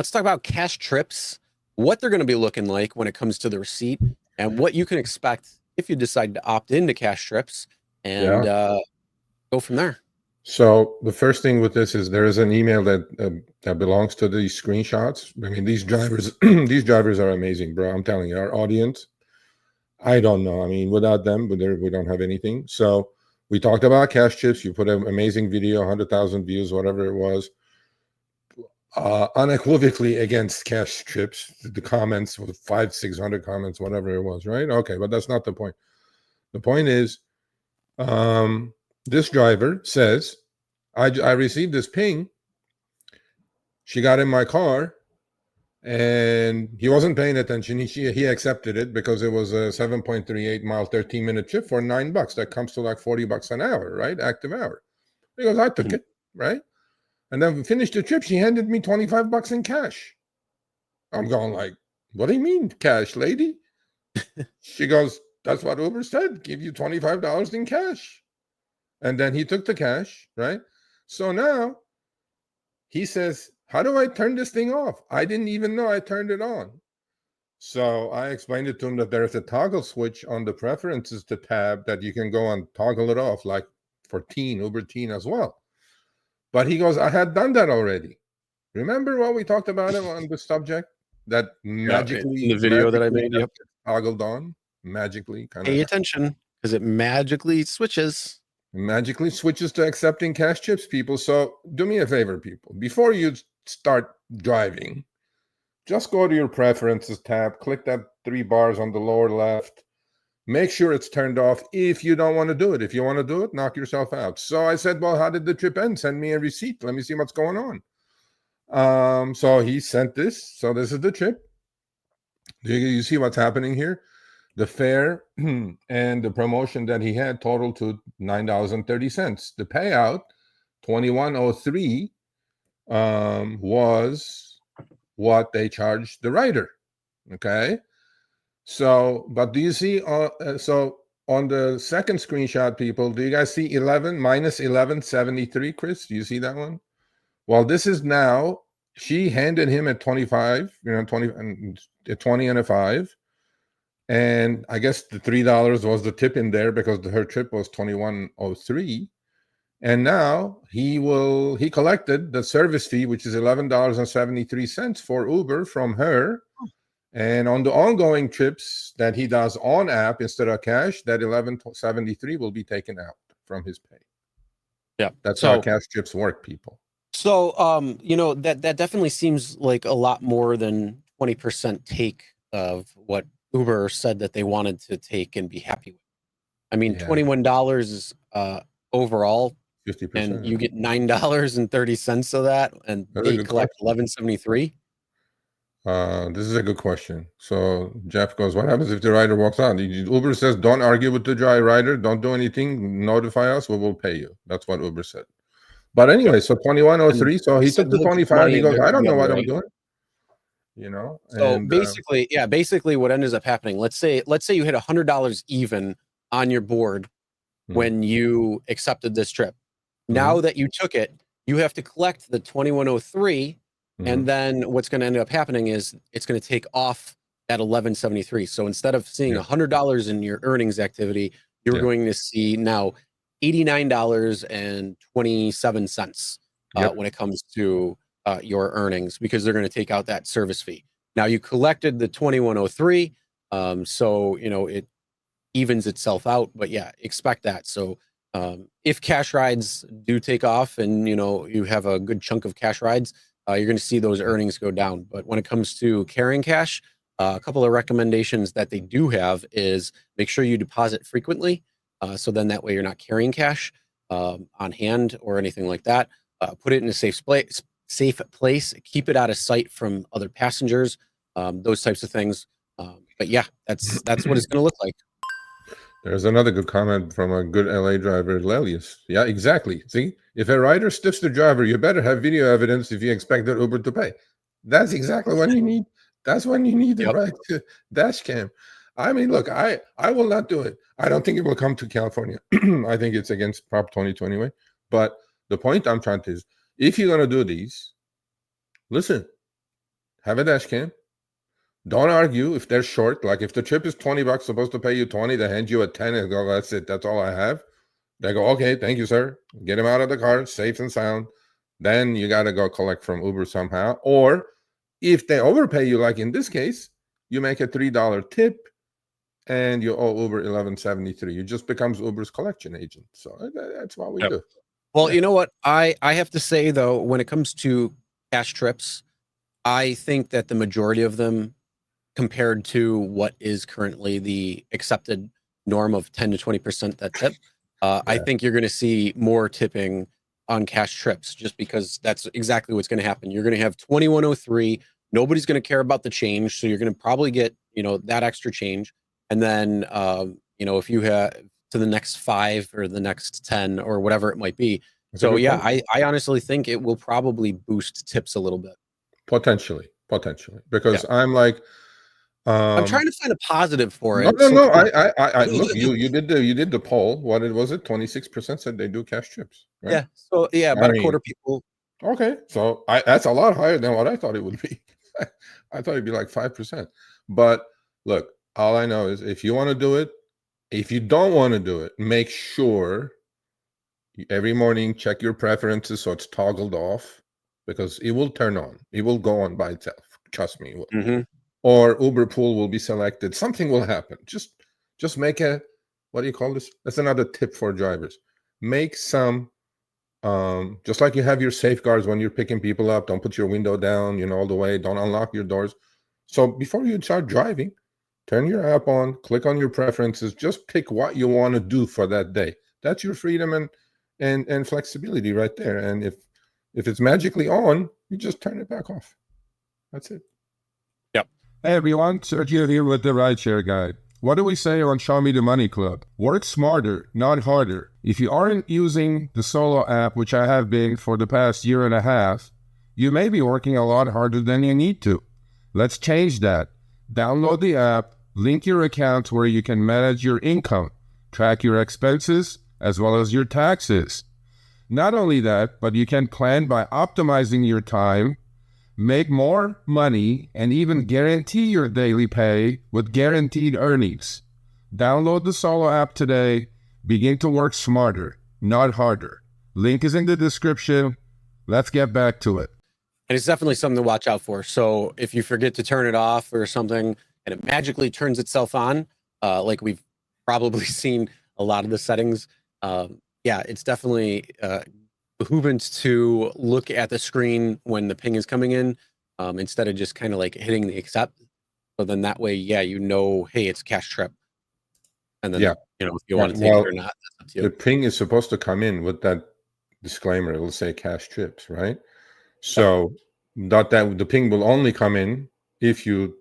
let's talk about cash trips, what they're going to be looking like when it comes to the receipt, and what you can expect if you decide to opt into cash trips, and go from there. So the first thing with this is there is an email that belongs to these screenshots. I mean, these drivers, these drivers are amazing, bro. I'm telling you, our audience. I don't know. I mean, without them, we don't have anything. So we talked about cash chips. You put an amazing video, 100,000 views, whatever it was. Unequivocally against cash chips. The comments with 500-600 comments, whatever it was, right? Okay, but that's not the point. The point is, this driver says, I received this ping. She got in my car, and he wasn't paying attention. He accepted it because it was a 7.38 mile, 13-minute trip for $9. That comes to like $40 an hour, right? Active hour. He goes, I took it, right? And then we finished the trip. She handed me $25 in cash. I'm going like, what do you mean cash, lady? She goes, that's what Uber said. Give you $25 in cash. And then he took the cash, right? So now he says, how do I turn this thing off? I didn't even know I turned it on. So I explained it to him that there's a toggle switch on the preferences tab that you can go and toggle it off, like for Uber Teen as well. But he goes, I had done that already. Remember what we talked about it on the subject? That magically, in the video that I made, yep. Toggled on, magically. Pay attention, because it magically switches. Magically switches to accepting cash chips, people. So do me a favor, people. Before you start driving, just go to your preferences tab, click that 3 bars on the lower left. Make sure it's turned off if you don't want to do it. If you want to do it, knock yourself out. So I said, well, how did the trip end? Send me a receipt. Let me see what's going on. So he sent this. So this is the trip. You see what's happening here? The fare and the promotion that he had totaled to $9.30. The payout, $21.03, was what they charged the rider. Okay. So, but do you see, so on the second screenshot, people, do you guys see minus 11.73, Chris? Do you see that one? Well, this is now, she handed him a 25, 20 and a 5. And I guess the $3 was the tip in there because her trip was $21.03. And now he collected the service fee, which is $11.73 for Uber from her. And on the ongoing trips that he does on app instead of cash, that $11.73 will be taken out from his pay. Yeah, that's how cash trips work, people. So, that definitely seems like a lot more than 20% take of what Uber said that they wanted to take and be happy with. I mean, $21 is overall, 50%, and you get $9.30 of that, and they collect $11.73. This is a good question. So Jeff goes, what happens if the rider walks out? Uber says, don't argue with the rider. Don't do anything. Notify us. We will pay you. That's what Uber said. But anyway, so $21.03. So he took the 25. He goes, I don't know what I'm doing. So basically what ended up happening, let's say you hit $100 even on your board when you accepted this trip. Now that you took it, you have to collect the $21.03. And then what's going to end up happening is it's going to take off that $11.73. So instead of seeing $100 in your earnings activity, you're going to see now $89.27 when it comes to your earnings, because they're going to take out that service fee. Now you collected the $21.03, so it evens itself out. But yeah, expect that. So if cash rides do take off, and you have a good chunk of cash rides, you're going to see those earnings go down. But when it comes to carrying cash, a couple of recommendations that they do have is make sure you deposit frequently. So then that way you're not carrying cash on hand or anything like that. Put it in a safe place. Keep it out of sight from other passengers. Those types of things. But yeah, that's what it's going to look like. There's another good comment from a good LA driver, Lelius. Yeah, exactly. See, if a rider stiffs the driver, you better have video evidence if you expect the Uber to pay. That's exactly what you need. That's when you need it, right? Dash cam. I mean, look, I will not do it. I don't think it will come to California. I think it's against Prop 22 anyway. But the point I'm trying to is, if you're going to do these, listen, have a dash cam. Don't argue if they're short. Like if the trip is $20, supposed to pay you 20, they hand you a 10 and go, that's it. That's all I have. They go, okay, thank you, sir. Get him out of the car, safe and sound. Then you got to go collect from Uber somehow. Or if they overpay you, like in this case, you make a $3 tip and you owe Uber $11.73. You just becomes Uber's collection agent. So that's what we do. Well, you know what? I have to say, though, when it comes to cash trips, I think that the majority of them, compared to what is currently the accepted norm of 10 to 20% that tip, I think you're going to see more tipping on cash trips, just because that's exactly what's going to happen. You're going to have 2103. Nobody's going to care about the change, so you're going to probably get that extra change, and then if you have to the next 5 or the next 10 or whatever it might be. So yeah, I honestly think it will probably boost tips a little bit. Potentially, because I'm like, I'm trying to find a positive for it. No. I look. You did the poll. What was it? 26% said they do cash trips. Right? Yeah. So yeah, about a quarter people. Okay, so that's a lot higher than what I thought it would be. I thought it'd be like 5%. But look, all I know is if you want to do it, if you don't want to do it, make sure every morning check your preferences so it's toggled off, because it will turn on. It will go on by itself. Trust me. Or Uber pool will be selected. Something will happen. Just make a, what do you call this? That's another tip for drivers. Make some, just like you have your safeguards when you're picking people up. Don't put your window down, all the way. Don't unlock your doors. So before you start driving, turn your app on, click on your preferences. Just pick what you want to do for that day. That's your freedom and flexibility right there. And if it's magically on, you just turn it back off. That's it. Yep. Hey everyone, Sergio here with the Rideshare Guy. What do we say on Show Me the Money Club? Work smarter, not harder. If you aren't using the Solo app, which I have been for the past year and a half, you may be working a lot harder than you need to. Let's change that. Download the app, link your account where you can manage your income, track your expenses, as well as your taxes. Not only that, but you can plan by optimizing your time, make more money, and even guarantee your daily pay with guaranteed earnings. Download the Solo app today. Begin to work smarter, not harder. Link is in the description. Let's get back to it. And it's definitely something to watch out for. So if you forget to turn it off or something and it magically turns itself on, like we've probably seen a lot of the settings, it's definitely behoovant to look at the screen when the ping is coming in, instead of just kind of like hitting the accept. So then that way, hey, it's cash trip. And then, if you want to take it or not, that's up to you. The ping is supposed to come in with that disclaimer. It'll say cash trips, right? So that the ping will only come in if in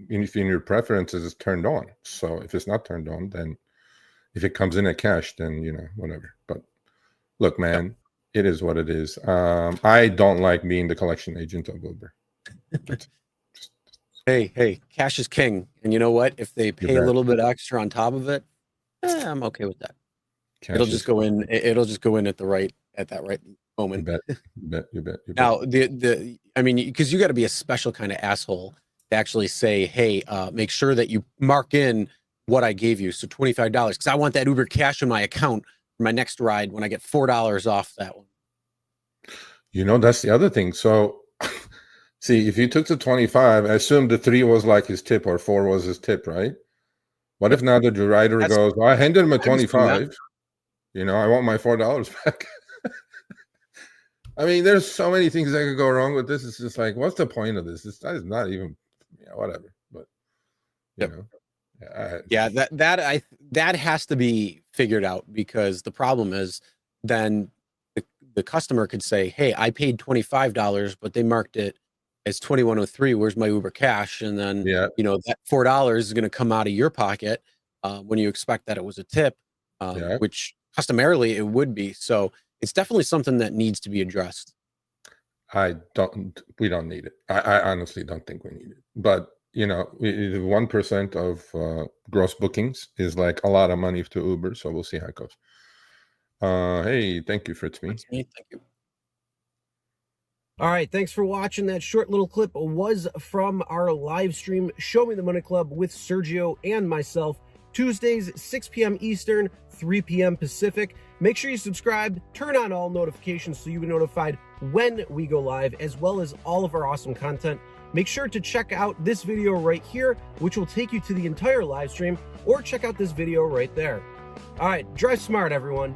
your preferences is turned on. So if it's not turned on, then if it comes in at cash, then whatever. But look, man, it is what it is. I don't like being the collection agent of Uber. Hey, cash is king. And you know what? If they pay a little bit extra on top of it, I'm okay with that. It'll just go in at that right moment. You bet. Now, because you got to be a special kind of asshole to actually say, hey, make sure that you mark in what I gave you. So $25, because I want that Uber cash in my account for my next ride when I get $4 off that one. That's the other thing. So see, if you took the 25, I assume the 3 was like his tip or 4 was his tip, right? What if now the rider goes, I handed him a 25, I want my $4 back. I mean, there's so many things that could go wrong with this. It's just like, what's the point of this? That is not even, whatever. But that has to be figured out, because the problem is then the customer could say, hey, I paid $25, but they marked it as 2103. Where's my Uber cash? And then that $4 is going to come out of your pocket when you expect that it was a tip, which customarily it would be. So it's definitely something that needs to be addressed. We don't need it. I honestly don't think we need it. But 1% of gross bookings is like a lot of money to Uber. So we'll see how it goes. Hey, thank you, Fritz. Thank you. All right, thanks for watching. That short little clip was from our live stream, Show Me the Money Club with Sergio and myself, Tuesdays, 6 p.m. Eastern, 3 p.m. Pacific. Make sure you subscribe, turn on all notifications so you'll be notified when we go live, as well as all of our awesome content. Make sure to check out this video right here, which will take you to the entire live stream, or check out this video right there. All right, drive smart, everyone.